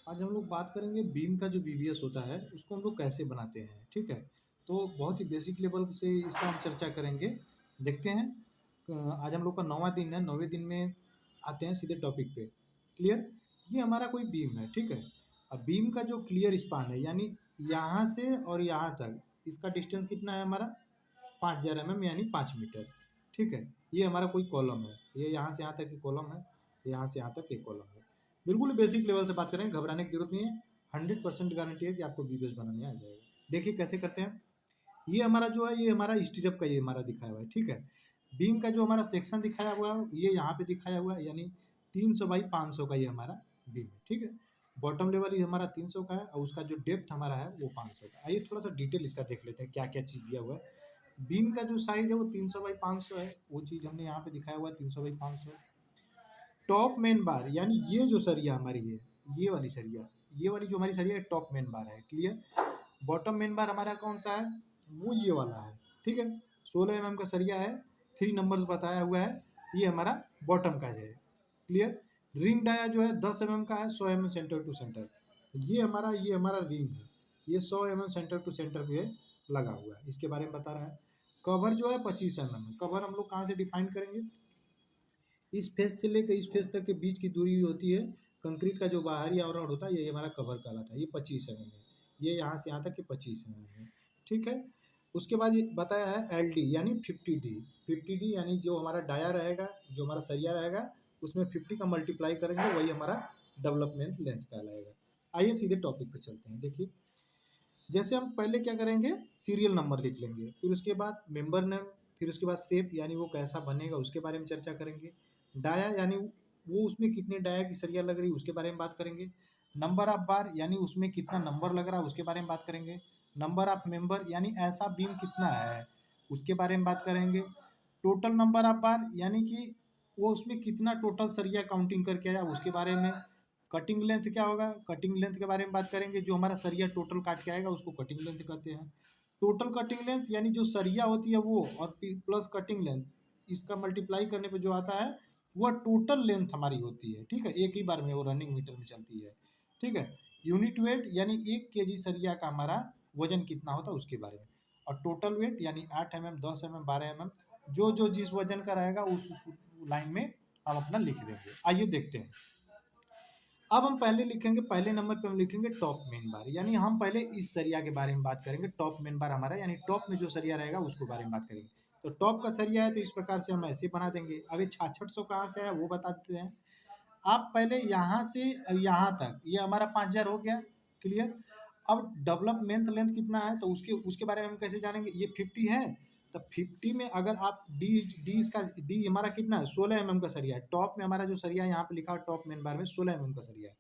आज हम लोग बात करेंगे बीम का जो बीबीएस होता है उसको हम लोग कैसे बनाते हैं। ठीक है, तो बहुत ही बेसिक लेवल से इसका हम चर्चा करेंगे। देखते हैं। आज हम लोग का 9वां दिन है। 9वें दिन में आते हैं सीधे टॉपिक पे। क्लियर। ये हमारा कोई बीम है। ठीक है, अब बीम का जो क्लियर स्पान है यानी यहाँ से और यहाँ तक इसका डिस्टेंस कितना है हमारा 5000 mm यानी 5 मीटर। ठीक है, ये हमारा कोई कॉलम है। ये यहाँ से यहाँ तक एक कॉलम है, यहाँ से यहाँ तक एक कॉलम है। बिल्कुल बेसिक लेवल से बात करें, घबराने की जरूरत नहीं है। 100% गारंटी है कि आपको बीबीएस बनाने आ जाएगा। देखिए कैसे करते हैं। ये हमारा जो है ये हमारा स्टीरअप का ये हमारा दिखाया हुआ है। ठीक है, बीम का जो हमारा सेक्शन दिखाया हुआ है ये यहाँ पे दिखाया हुआ है यानी 300 बाई 500 का ये हमारा बीम है। ठीक है, बॉटम लेवल ये हमारा 300 का है और उसका जो डेप्थ हमारा है वो 500 का। आइए थोड़ा सा डिटेल इसका देख लेते हैं क्या क्या चीज़ दिया हुआ है। बीम का जो साइज है वो 300 बाई 500 है, वो चीज़ हमने यहाँ पे दिखाया हुआ है 300 बाई 500। टॉप मेन बार यानी ये जो सरिया हमारी है, ये वाली सरिया, ये वाली जो हमारी सरिया है टॉप मेन बार है। क्लियर। बॉटम मेन बार हमारा कौन सा है, वो ये वाला है। ठीक है, 16 mm का सरिया है, 3 नंबर्स बताया हुआ है, ये हमारा बॉटम का है। क्लियर। रिंग डाया जो है 10 mm का है, 100 mm सेंटर टू सेंटर। ये हमारा रिंग है, ये 100 mm सेंटर टू सेंटर पे लगा हुआ है, इसके बारे में बता रहा है। कवर जो है 25 mm है। कवर हम लोग कहाँ से डिफाइन करेंगे, इस फेस से लेकर इस फेस तक के बीच की दूरी होती है। कंक्रीट का जो बाहरी आवरण होता है ये हमारा कवर कहलाता है। ये 25 mm है, ये यहाँ से यहाँ तक के 25 mm है। ठीक है, उसके बाद ये बताया है एल डी यानी 50D। 50D यानी जो हमारा डाया रहेगा, जो हमारा सरिया रहेगा उसमें 50 का मल्टीप्लाई करेंगे, वही हमारा डेवलपमेंट लेंथ कहलाएगा। आइए सीधे टॉपिक पे चलते हैं। देखिए जैसे हम पहले क्या करेंगे, सीरियल नंबर लिख लेंगे, फिर उसके बाद मेंबर नेम, फिर उसके बाद शेप यानी वो कैसा बनेगा उसके बारे में चर्चा करेंगे। डाया यानी वो उसमें कितने डाया की सरिया लग रही है उसके बारे में बात करेंगे। नंबर ऑफ बार यानी उसमें कितना नंबर लग रहा है उसके बारे में बात करेंगे। नंबर ऑफ मेंबर यानी ऐसा बीम कितना है उसके बारे में बात करेंगे। टोटल नंबर ऑफ बार यानी कि वो उसमें कितना टोटल सरिया काउंटिंग करके आया उसके बारे में। कटिंग लेंथ क्या होगा, कटिंग लेंथ के बारे में बात करेंगे। जो हमारा सरिया टोटल काट के आएगा उसको कटिंग लेंथ कहते हैं। टोटल कटिंग लेंथ यानी जो सरिया होती है वो और प्लस कटिंग लेंथ, इसका मल्टीप्लाई करने पे जो आता है वह टोटल लेंथ हमारी होती है। ठीक है, एक ही बार में वो रनिंग मीटर में चलती है। ठीक है, यूनिट वेट यानी 1 kg सरिया का हमारा वजन कितना होता है उसके बारे में। और टोटल वेट यानी 8 mm, 10 mm, 12 mm, जो जो जिस वजन का रहेगा उस लाइन में हम अपना लिख देंगे। आइए देखते हैं। अब हम पहले लिखेंगे, पहले नंबर पे हम लिखेंगे टॉप मेन बार यानी हम पहले इस सरिया के बारे में बात करेंगे। टॉप मेन बार हमारा यानी टॉप में जो सरिया रहेगा उसको बारे में बात करेंगे। तो टॉप का सरिया है तो इस प्रकार से हम ऐसे बना देंगे। अब ये 6600 कहाँ से है वो बता देते हैं। आप पहले यहाँ से यहाँ तक ये हमारा 5000 हो गया। क्लियर। अब डेवलपमेंट लेंथ कितना है तो उसके उसके बारे में हम कैसे जानेंगे। ये 50 है, तो 50 में अगर आप डी डी इसका डी हमारा कितना है 16 mm का सरिया है। टॉप में हमारा जो सरिया है यहाँ पे लिखा है टॉप मेन बार में 16 mm का सरिया है।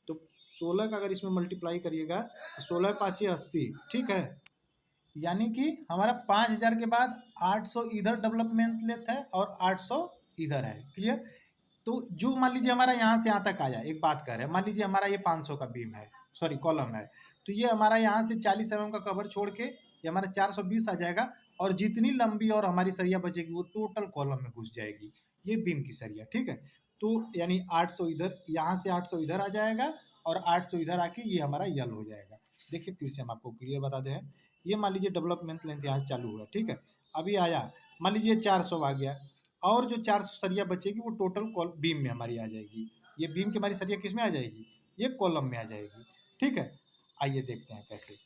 तो 16 का अगर इसमें मल्टीप्लाई करिएगा तो 16 5 80। ठीक है, यानी कि हमारा 5000 के बाद 800 इधर डेवलपमेंट लेंथ है और 800 इधर है। क्लियर। तो जो मान लीजिए हमारा यहाँ से यहाँ तक आया, एक बात कह रहे हैं, मान लीजिए हमारा ये 500 का बीम है, सॉरी कॉलम है, तो ये हमारा यहाँ से 40 mm का कवर छोड़ के ये हमारा 420 आ जाएगा। और जितनी लंबी और हमारी सरिया बचेगी वो टोटल कॉलम में घुस जाएगी, ये बीम की सरिया। ठीक है, तो यानी 800 इधर, यहाँ से 800 इधर आ जाएगा और 800 इधर आके ये हमारा यल हो जाएगा। देखिए फिर से हम आपको क्लियर बता दें। ये मान लीजिए डेवलपमेंट लेंथ यहाँ से चालू हुआ। ठीक है, अभी आया मान लीजिए 400 आ गया और जो 400 सरिया बचेगी वो टोटल बीम में हमारी आ जाएगी। ये बीम की हमारी सरिया किस में आ जाएगी, ये कॉलम में आ जाएगी। ठीक है, आइए देखते हैं कैसे।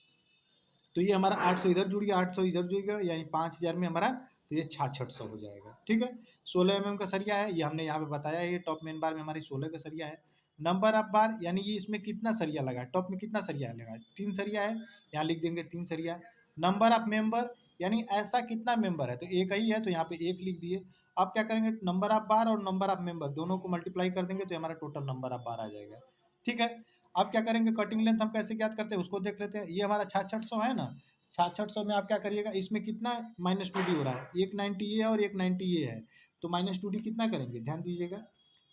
तो ये हमारा 800 इधर जुड़ गया, 800 इधर जुड़ गया, यानी 5000 में हमारा, तो ये 6600 हो जाएगा। ठीक है, 16 mm का सरिया है, ये हमने यहाँ पे बताया है। ये टॉप मेन बार में हमारी 16 का सरिया है। नंबर ऑफ बार यानी ये इसमें कितना सरिया लगा है, टॉप में कितना सरिया लगा है, 3 सरिया है, यहाँ लिख देंगे 3 सरिया। नंबर ऑफ मेंबर यानी ऐसा कितना मेंबर है, तो एक ही है तो यहाँ पे 1 लिख दिए। अब क्या करेंगे, नंबर ऑफ बार और नंबर ऑफ मेंबर दोनों को मल्टीप्लाई कर देंगे तो हमारा टोटल नंबर ऑफ बार आ जाएगा। ठीक है, अब क्या करेंगे, कटिंग लेंथ हम कैसे ज्ञात करते हैं उसको देख लेते हैं। ये हमारा 6600 है ना, 6600 में आप क्या करिएगा, इसमें कितना -2D हो रहा है, एक 90 ये है और एक 90 ये है, तो -2D कितना करेंगे ध्यान दीजिएगा।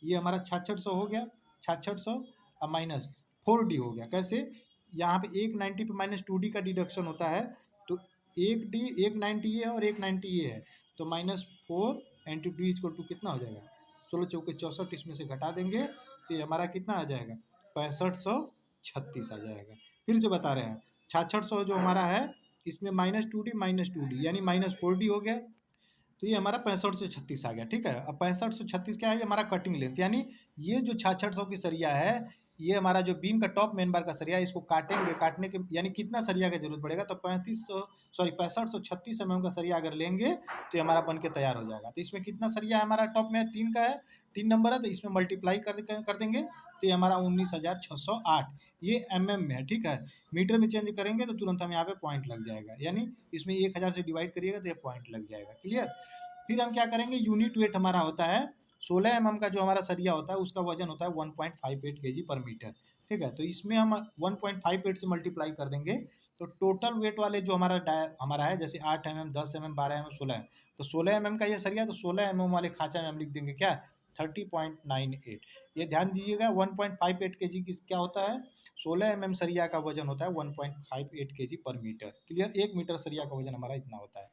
ये हमारा 6600 हो गया, 6600 और -4D हो गया। कैसे, यहाँ पे एक 90 पे -2D का डिडक्शन होता है, तो एक 90 ये है और एक 90 ये है, तो -4 इंटू डी इक्वल टू कितना हो जाएगा, 16 चौके 64, इसमें से घटा देंगे तो ये हमारा कितना आ जाएगा 6500 36 आ जाएगा। फिर से बता रहे हैं, 6600 जो हमारा है इसमें -2d यानी -4d हो गया, तो ये हमारा 6536 आ गया। ठीक है, अब 6536 क्या है, ये हमारा कटिंग लेंथ, यानी ये जो 6600 की सरिया है, ये हमारा जो बीम का टॉप मेन बार का सरिया है, इसको काटेंगे, काटने के यानी कितना सरिया की जरूरत पड़ेगा, तो 6536 mm का सरिया अगर लेंगे तो ये हमारा बन के तैयार हो जाएगा। तो इसमें कितना सरिया है हमारा टॉप में, 3 का है, 3 नंबर है, तो इसमें मल्टीप्लाई कर देंगे तो ये हमारा 19608, ये mm में है। ठीक है, मीटर में चेंज करेंगे तो तुरंत हम यहाँ पे पॉइंट लग जाएगा, यानी इसमें 1000 से डिवाइड करिएगा तो ये पॉइंट लग जाएगा। क्लियर। फिर हम क्या करेंगे, यूनिट वेट हमारा होता है 16 mm का जो हमारा सरिया होता है उसका वजन होता है 1.58 kg पर मीटर। ठीक है, तो इसमें हम 1.58 से मल्टीप्लाई कर देंगे तो टोटल वेट वाले जो हमारा है, जैसे 8 mm, 10 mm, 12 mm, 16 तो 16 mm का ये सरिया, तो 16 mm वाले खांचा में हम लिख देंगे क्या, 30.98। ये ध्यान दीजिएगा, 1.58 kg की क्या होता है, 16 mm सरिया का वजन होता है 1.58 kg पर मीटर। क्लियर, 1 मीटर सरिया का वजन हमारा इतना होता है।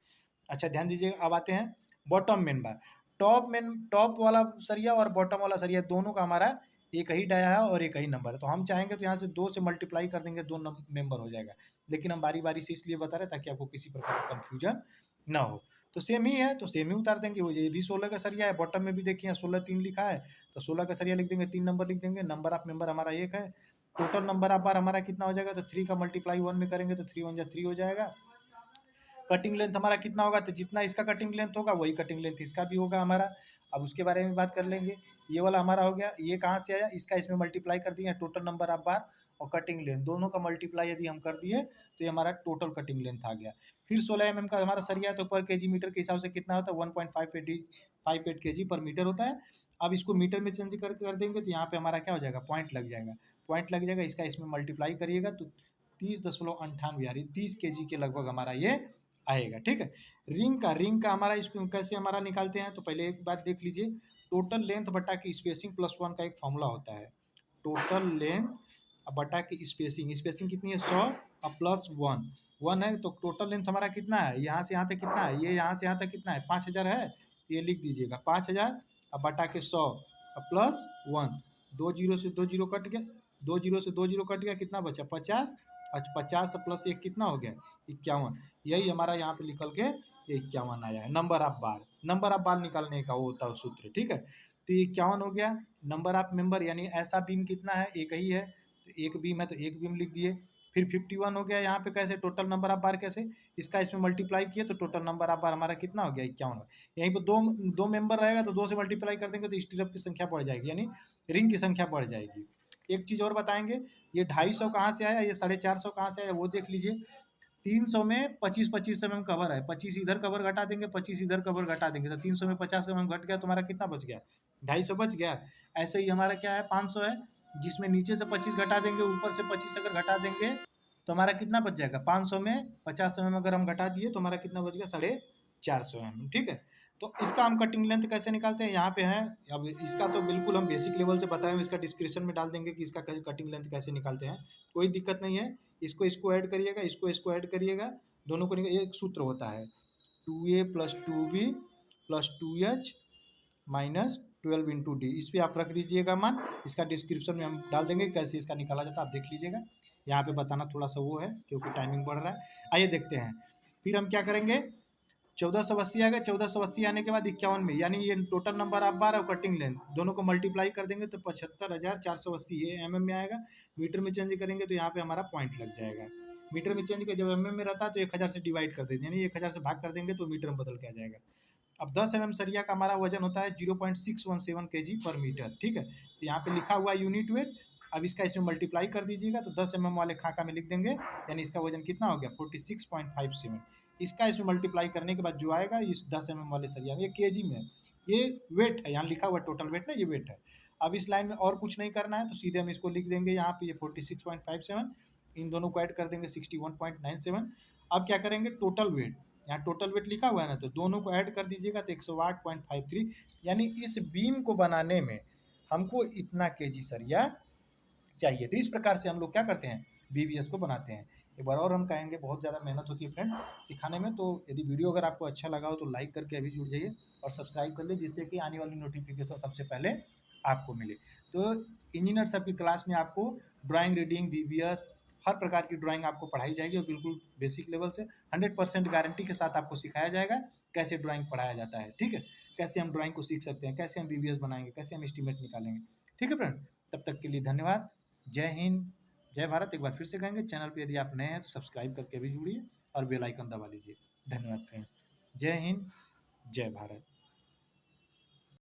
अच्छा ध्यान दीजिएगा, अब आते हैं बॉटम मेन बार। टॉप वाला सरिया और बॉटम वाला सरिया दोनों का हमारा एक ही डाया है और एक ही नंबर है, तो हम चाहेंगे तो यहाँ से 2 से मल्टीप्लाई कर देंगे, 2 मेंबर हो जाएगा, लेकिन हम बारी बारी से इसलिए बता रहे ताकि आपको किसी प्रकार का कंफ्यूजन ना हो। तो सेम ही है, तो सेम ही उतार देंगे, वो ये भी 16 का सरिया है, बॉटम में भी देखिए 16 3 लिखा है, तो 16 का सरिया लिख देंगे, 3 नंबर लिख देंगे, नंबर ऑफ मेंबर हमारा 1 है, टोटल नंबर ऑफ बार हमारा कितना हो जाएगा, तो 3 का मल्टीप्लाई 1 में करेंगे तो 3 1 जा 3 हो जाएगा। कटिंग लेंथ हमारा कितना होगा, तो जितना इसका कटिंग लेंथ होगा वही कटिंग लेंथ इसका भी होगा हमारा। अब उसके बारे में बात कर लेंगे। ये वाला हमारा हो गया, ये कहाँ से आया, इसका इसमें मल्टीप्लाई कर दिए, टोटल नंबर ऑफ बार और कटिंग लेंथ दोनों का मल्टीप्लाई यदि हम कर दिए तो ये हमारा टोटल कटिंग लेंथ आ गया। फिर 16 mm का हमारा सरिया है, तो पर केजी मीटर के हिसाब से कितना होता है, 1.58 kg पर मीटर होता है। अब इसको मीटर में चेंज कर देंगे तो यहाँ पे हमारा क्या हो जाएगा, पॉइंट लग जाएगा, पॉइंट लग जाएगा, इसका इसमें मल्टीप्लाई करिएगा तो 30.98 यानी 30 kg के लगभग हमारा ये आएगा। ठीक है, रिंग का हमारा इस कैसे हमारा निकालते हैं, तो पहले एक बात देख लीजिए, टोटल लेंथ बटा की स्पेसिंग प्लस 1 का एक फॉर्मूला होता है, टोटल लेंथ बटा की स्पेसिंग कितनी है 100 और प्लस 1 है, तो टोटल लेंथ हमारा कितना है, यहाँ से यहाँ तक कितना है, ये यहाँ से यहाँ तक कितना है, 5000 है, ये लिख दीजिएगा 5000 और बटा के 100 और प्लस 1, 2 जीरो से 2 जीरो कट गया, 2 जीरो से 2 जीरो कट गया, कितना बचा 50, अच्छा 50 प्लस 1 कितना हो गया 51, यही हमारा यहाँ पे निकल के 51 आया है। नंबर ऑफ बार निकालने का वो होता है सूत्र। ठीक है, तो ये 51 हो गया। नंबर ऑफ मेंबर यानी ऐसा बीम कितना है, एक ही है, तो एक बीम है तो एक बीम लिख दिए। फिर 51 हो गया, यहाँ पे कैसे टोटल नंबर ऑफ बार, कैसे इसका इसमें मल्टीप्लाई किए तो टोटल नंबर ऑफ बार हमारा कितना हो गया 51। यहीं पर दो मेंबर रहेगा तो 2 से मल्टीप्लाई कर देंगे तो स्टीरअप की संख्या बढ़ जाएगी, यानी रिंग की संख्या बढ़ जाएगी। एक चीज़ और बताएंगे, ये 250 कहाँ से आया, ये 450 कहाँ से आया, वो देख लीजिए। 300 में 25-25 mm कवर है, 25 इधर कवर घटा देंगे, 25 इधर कवर घटा देंगे, तो 300 में 50 mm घट गया, तुम्हारा कितना बच गया 250 बच गया। ऐसे ही हमारा क्या है 500 है, जिसमें नीचे से 25 घटा देंगे, ऊपर से 25 अगर घटा देंगे तो हमारा कितना बच जाएगा, 500 में 50 mm अगर हम घटा दिए तो हमारा कितना बच गया 450 mm। ठीक है, तो इसका हम कटिंग लेंथ कैसे निकालते हैं, यहाँ पे है। अब इसका तो बिल्कुल हम बेसिक लेवल से बताए, इसका डिस्क्रिप्शन में डाल देंगे कि इसका कटिंग लेंथ कैसे निकालते हैं, कोई दिक्कत नहीं है। इसको ऐड करिएगा, इसको ऐड करिएगा, दोनों को एक सूत्र होता है 2a + 2b + 2h - 12 × d, इस पर आप रख दीजिएगा मान। इसका डिस्क्रिप्शन में हम डाल देंगे कैसे इसका निकाला जाता है, आप देख लीजिएगा। यहाँ पे बताना थोड़ा सा वो है क्योंकि टाइमिंग बढ़ रहा है। आइए देखते हैं, फिर हम क्या करेंगे, 1480 आ गया, 1480 आने के बाद 51 में, यानी ये टोटल नंबर ऑफ बार और कटिंग लेंथ दोनों को मल्टीप्लाई कर देंगे तो 75480 ये mm में आएगा। मीटर में चेंज करेंगे तो यहाँ पे हमारा पॉइंट लग जाएगा। मीटर में चेंज कर जब mm में रहता है तो 1000 से डिवाइड कर देंगे, यानी 1000 से भाग कर देंगे तो मीटर में बदल के आ जाएगा। अब 10 mm सरिया का हमारा वजन होता है 0.617 kg पर मीटर। ठीक है, तो यहाँ पे लिखा हुआ यूनिट वेट, अब इसका इसमें मल्टीप्लाई कर दीजिएगा तो 10 mm वाले खाका में लिख देंगे, यानी इसका वजन कितना हो गया 46.57। इसका इसमें मल्टीप्लाई करने के बाद जो आएगा इस 10 mm वाले सरिया में, ये केजी में, ये वेट है, यहाँ लिखा हुआ टोटल वेट ना, ये वेट है। अब इस लाइन में और कुछ नहीं करना है, तो सीधे हम इसको लिख देंगे यहाँ पे, ये 46.57, इन दोनों को ऐड कर देंगे 61.97। अब क्या करेंगे, टोटल वेट, यहाँ टोटल वेट लिखा हुआ है ना, तो दोनों को ऐड कर दीजिएगा तो 108.53, यानी इस बीम को बनाने में हमको इतना केजी सरिया चाहिए। तो इस प्रकार से हम लोग क्या करते हैं, बीवीएस को बनाते हैं। एक बार और हम कहेंगे, बहुत ज़्यादा मेहनत होती है फ्रेंड्स सिखाने में, तो यदि वीडियो अगर आपको अच्छा लगा हो तो लाइक करके अभी जुड़ जाइए और सब्सक्राइब कर लीजिए, जिससे कि आने वाली नोटिफिकेशन सबसे पहले आपको मिले। तो इंजीनियर सब की क्लास में आपको ड्राइंग, रीडिंग, वीबीएस हर प्रकार की ड्राइंग आपको पढ़ाई जाएगी और बिल्कुल बेसिक लेवल से 100% गारंटी के साथ आपको सिखाया जाएगा कैसे ड्राइंग पढ़ाया जाता है, ठीक है? कैसे हम ड्राइंग को सीख सकते हैं, कैसे हम वीबीएस बनाएंगे, कैसे हम एस्टीमेट निकालेंगे, ठीक है फ्रेंड? तब तक के लिए धन्यवाद। जय हिंद, जय भारत। एक बार फिर से कहेंगे, चैनल पे यदि आप नए हैं तो सब्सक्राइब करके भी जुड़िए और बेल आइकन दबा लीजिए। धन्यवाद फ्रेंड्स। जय हिंद, जय भारत।